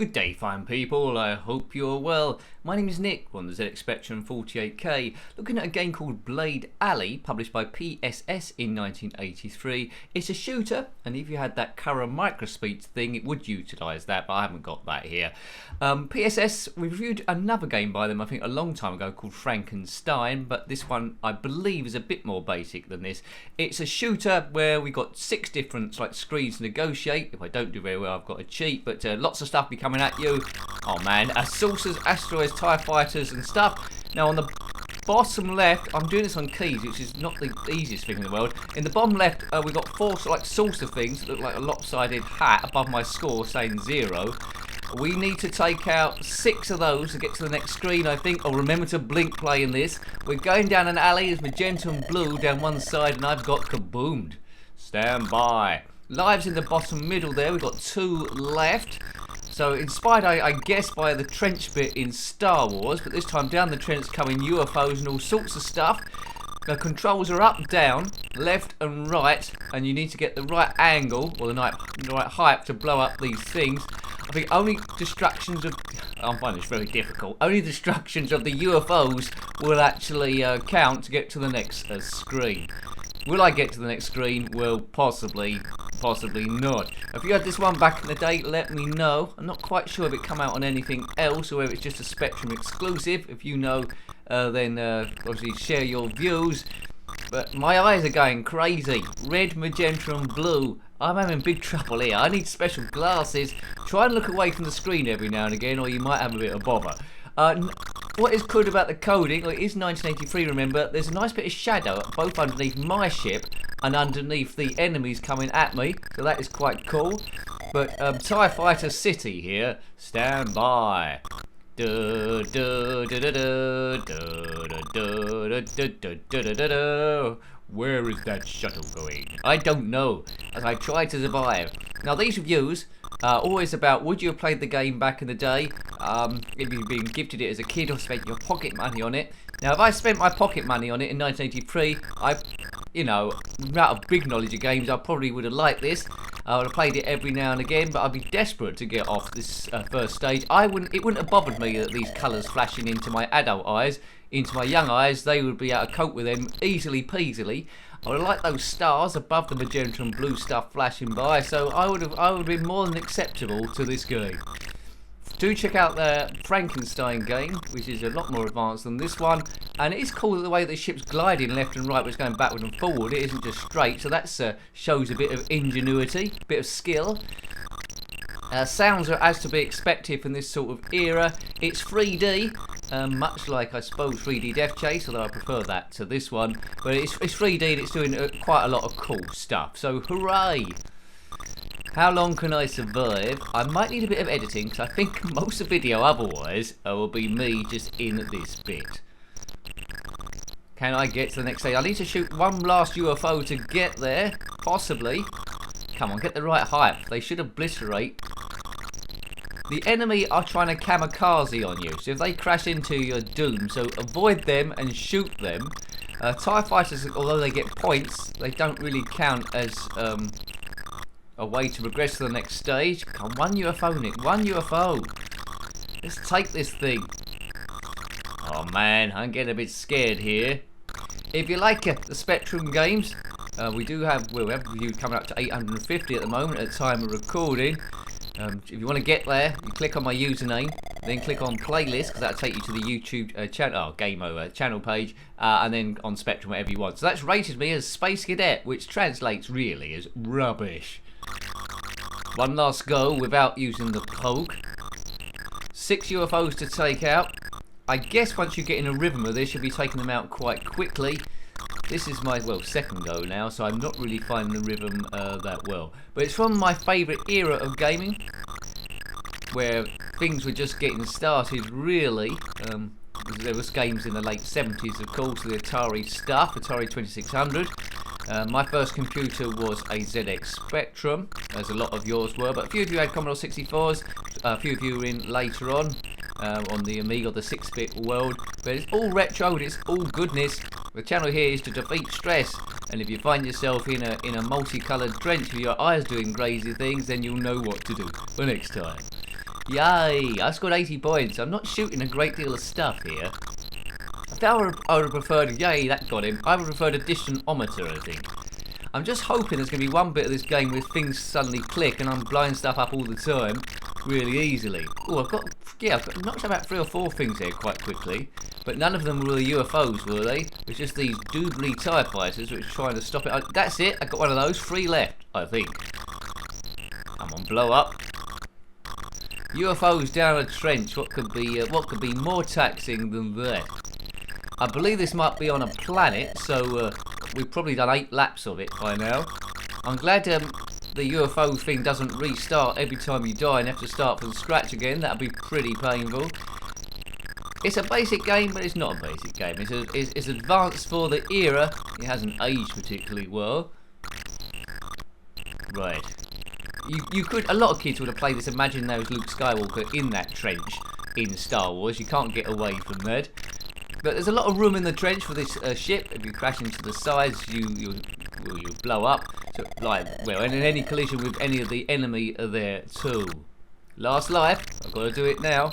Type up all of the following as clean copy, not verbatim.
Good day, fine people. I hope you're well. My name is Nick on the ZXspectrum 48K, looking at a game called Blade Alley, published by PSS in 1983. It's a shooter, and if you had that current microspeech thing, it would utilise that, but I haven't got that here. PSS, we reviewed another game by them, I think a long time ago, called Frankenstein, but this one, I believe, is a bit more basic than this. It's a shooter where we got 6 different screens to negotiate. If I don't do very well, I've got a cheat, but lots of stuff be coming at you. Oh man, saucers, asteroids, TIE fighters and stuff. Now on the bottom left, I'm doing this on keys, which is not the easiest thing in the world. In the bottom left, we've got 4 saucer things that look like a lopsided hat above my score saying 0. We need to take out 6 of those to get to the next screen, I think. Or remember to blink playing this. We're going down an alley, there's magenta and blue down one side, and I've got kaboomed. Stand by. Lives in the bottom middle there, we've got 2 left. So inspired, I guess, by the trench bit in Star Wars, but this time down the trench coming UFOs and all sorts of stuff. The controls are up, down, left and right, and you need to get the right angle, or the right height to blow up these things. I think only destructions of... I find this very difficult. Only destructions of the UFOs will actually count to get to the next screen. Will I get to the next screen? Well, possibly not. If you had this one back in the day, let me know. I'm not quite sure if it come out on anything else or whether it's just a Spectrum exclusive. If you know, then obviously share your views. But my eyes are going crazy. Red, magenta and blue. I'm having big trouble here. I need special glasses. Try and look away from the screen every now and again, or you might have a bit of bother. What is good about the coding, well, it is 1983, remember, there's a nice bit of shadow both underneath my ship and underneath the enemies coming at me, so that is quite cool. But TIE Fighter City here, stand by. Where is that shuttle going? I don't know, as I try to survive. Now these reviews are always about, would you have played the game back in the day? If you've been gifted it as a kid or spent your pocket money on it. Now if I spent my pocket money on it in 1983, without a big knowledge of games, I probably would have liked this. I would have played it every now and again, but I'd be desperate to get off this first stage. It wouldn't have bothered me that these colours flashing into my adult eyes, into my young eyes, they would be able to cope with them easily peasily. I would have liked those stars above the magenta and blue stuff flashing by, so I would have been more than acceptable to this game. Do check out the Frankenstein game, which is a lot more advanced than this one, and it is cool the way the ship's gliding left and right, but it's going backward and forward. It isn't just straight, so that shows a bit of ingenuity, a bit of skill. Sounds are as to be expected from this sort of era. It's 3D, much like I suppose 3D Death Chase, although I prefer that to this one. But it's 3D and it's doing quite a lot of cool stuff, so hooray! How long can I survive? I might need a bit of editing, because I think most of the video otherwise will be me just in this bit. Can I get to the next stage? I need to shoot one last UFO to get there, possibly. Come on, get the right height. They should obliterate. The enemy are trying to kamikaze on you, so if they crash into you, you're doomed. So avoid them and shoot them. TIE fighters, although they get points, they don't really count as a way to progress to the next stage. Come on, one UFO, Nick, one UFO. Let's take this thing. Oh man, I'm getting a bit scared here. If you like the Spectrum games, we have reviews coming up to 850 at the moment at the time of recording. If you want to get there, you click on my username, then click on playlist, because that'll take you to the YouTube channel page, and then on Spectrum, whatever you want. So that's rated me as Space Cadet, which translates really as rubbish. One last go without using the poke. 6 UFOs to take out. I guess once you get in a rhythm of this, you'll be taking them out quite quickly. This is my, second go now, so I'm not really finding the rhythm that well. But it's from my favourite era of gaming, where things were just getting started, really. There was games in the late 70s, of course, the Atari stuff, Atari 2600. My first computer was a ZXspectrum, as a lot of yours were, but a few of you had Commodore 64s, a few of you were in later on the Amiga, the 6-bit world, but it's all retro, it's all goodness. The channel here is to defeat stress, and if you find yourself in a multicoloured trench with your eyes doing crazy things, then you'll know what to do for next time. Yay! I scored 80 points. I'm not shooting a great deal of stuff here. I would have preferred, yay, that got him. I would have preferred a distance-ometer, I think. I'm just hoping there's going to be one bit of this game where things suddenly click and I'm blowing stuff up all the time really easily. Oh, I've got knocked about 3 or 4 things here quite quickly, but none of them were UFOs, were they? It's just these doodly TIE fighters which are trying to stop it. That's it, I got one of those, 3 left, I think. Come on, blow up. UFOs down a trench, what could be more taxing than that? I believe this might be on a planet, so we've probably done 8 laps of it by now. I'm glad the UFO thing doesn't restart every time you die and have to start from scratch again. That'd be pretty painful. It's a basic game, but it's not a basic game. It's advanced for the era. It hasn't aged particularly well. Right. You could. A lot of kids would have played this. Imagine there was Luke Skywalker in that trench in Star Wars. You can't get away from that. But there's a lot of room in the trench for this ship. If you crash into the sides, you blow up. So, and in any collision with any of the enemy are there too. Last life. I've got to do it now.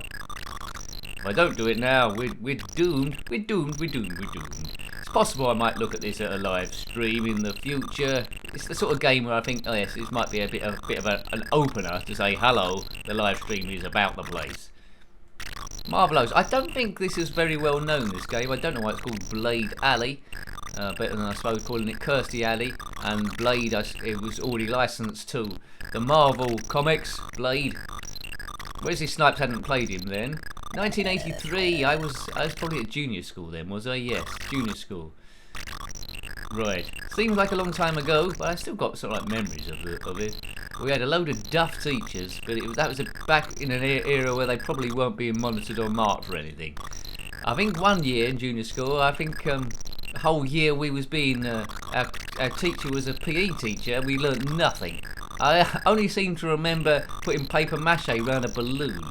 If I don't do it now, we're doomed. We're doomed. It's possible I might look at this at a live stream in the future. It's the sort of game where I think, oh yes, this might be a bit of an opener to say hello. The live stream is about the place. Marvellous. I don't think this is very well known, this game. I don't know why it's called Blade Alley. Better than I suppose calling it Kirsty Alley. And Blade, it was already licensed to the Marvel Comics. Blade. Wesley Snipes hadn't played him then. 1983. I was probably at junior school then, was I? Yes, junior school. Right. Seems like a long time ago, but I still got sort of like memories of it. We had a load of duff teachers, but that was back in an era where they probably weren't being monitored or marked for anything. I think one year in junior school, I think the whole year we was being, our teacher was a PE teacher, we learnt nothing. I only seem to remember putting paper mache around a balloon.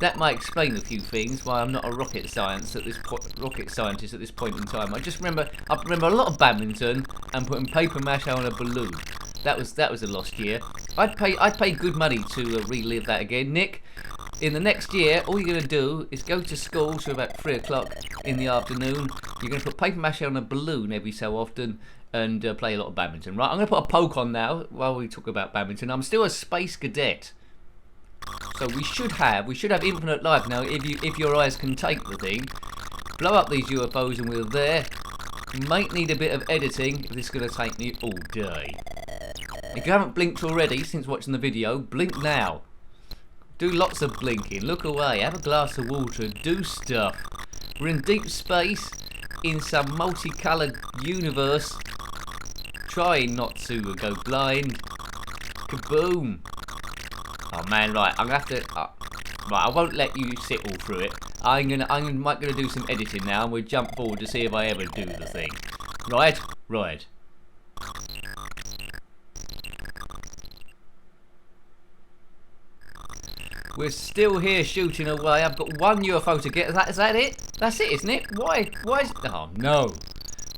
That might explain a few things why I'm not a rocket scientist at this point in time. I remember a lot of badminton and putting paper mache on a balloon. That was a lost year. I'd pay good money to relive that again, Nick. In the next year, all you're gonna do is go to school to about 3 o'clock in the afternoon. You're gonna put paper mache on a balloon every so often and play a lot of badminton. Right, I'm gonna put a poke on now while we talk about badminton. I'm still a space cadet. So we should have infinite life now if your eyes can take the thing. Blow up these UFOs and we're there. Might need a bit of editing if this is going to take me all day. If you haven't blinked already since watching the video, blink now. Do lots of blinking, look away, have a glass of water, do stuff. We're in deep space, in some multicoloured universe. Trying not to go blind. Kaboom. Oh man, right, I'm gonna have to. Right, I won't let you sit all through it. I'm gonna do some editing now, and we'll jump forward to see if I ever do the thing. Right, right. We're still here shooting away. I've got one UFO to get. Is that it? That's it, isn't it? Why is? Oh no.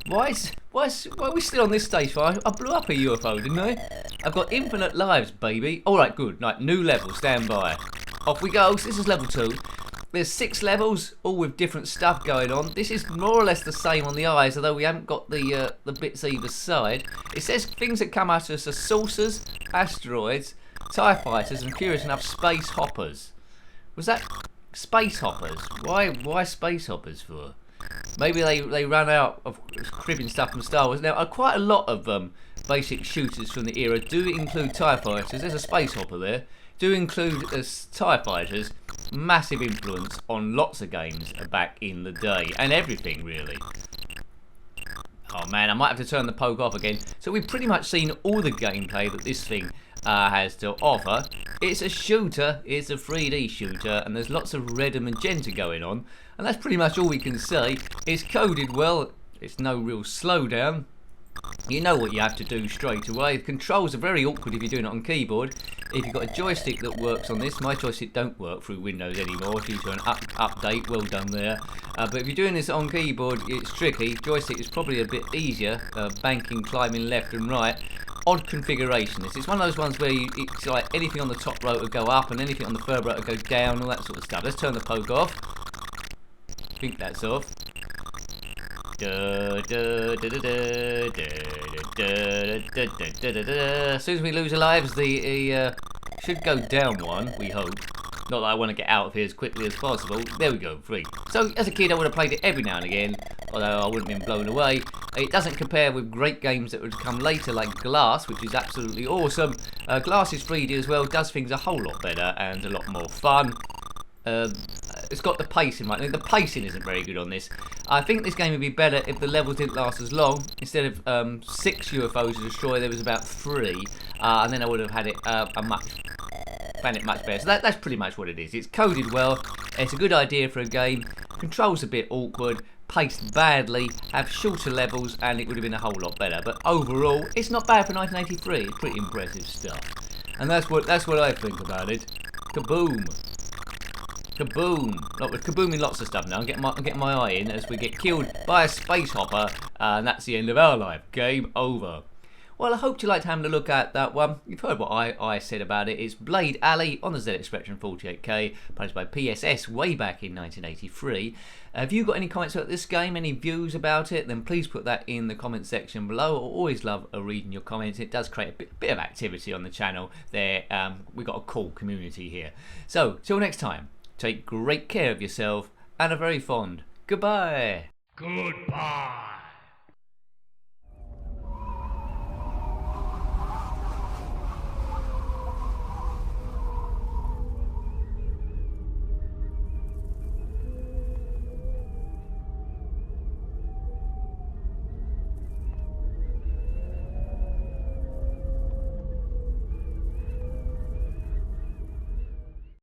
Why are we still on this stage? I blew up a UFO, didn't I? I've got infinite lives, baby. Alright, good. Right, new level, stand by. Off we go. So this is level 2. There's 6 levels, all with different stuff going on. This is more or less the same on the eyes, although we haven't got the bits either side. It says things that come at us are saucers, asteroids, TIE fighters, and curious enough, space hoppers. Was that space hoppers? Why space hoppers for? Maybe they ran out of cribbing stuff from Star Wars. Now, quite a lot of basic shooters from the era do include TIE fighters. There's a space hopper there. Do include TIE fighters. Massive influence on lots of games back in the day. And everything, really. Oh man, I might have to turn the poke off again. So we've pretty much seen all the gameplay that this thing has to offer. It's a shooter, it's a 3D shooter, and there's lots of red and magenta going on, and that's pretty much all we can say. It's coded well, it's no real slowdown. You know what you have to do straight away. The controls are very awkward if you're doing it on keyboard. If you've got a joystick that works on this, my joystick don't work through Windows anymore due to an update, well done there. But if you're doing this on keyboard, it's tricky. Joystick is probably a bit easier, banking, climbing left and right. odd configuration. It's one of those ones where it's like anything on the top rotor go up and anything on the third rotor go down, all that sort of stuff. Let's turn the poke off. I think that's off. As soon as we lose our lives, the should go down one, we hope. Not that I want to get out of here as quickly as possible. There we go, free. So, as a kid, I would have played it every now and again, although I wouldn't have been blown away. It doesn't compare with great games that would come later, like Glass, which is absolutely awesome. Glass is 3D as well, does things a whole lot better and a lot more fun. It's got the pacing right. The pacing isn't very good on this. I think this game would be better if the levels didn't last as long. Instead of 6 UFOs to destroy, there was about 3, and then I would have had it found it much better. So that's pretty much what it is. It's coded well. It's a good idea for a game. Controls a bit awkward, paced badly, have shorter levels, and it would have been a whole lot better. But overall, it's not bad for 1983. It's pretty impressive stuff. And that's what I think about it. Kaboom. Kaboom! We're kabooming lots of stuff now. I'm getting my eye in as we get killed by a space hopper, and that's the end of our life. Game over. Well, I hope you liked having a look at that one. You've heard what I said about it. It's Blade Alley on the ZXspectrum 48K, published by PSS way back in 1983. Have you got any comments about this game, any views about it, then please put that in the comment section below. I always love reading your comments. It does create a bit of activity on the channel there. We've got a cool community here. So, till next time, take great care of yourself and a very fond goodbye. Goodbye.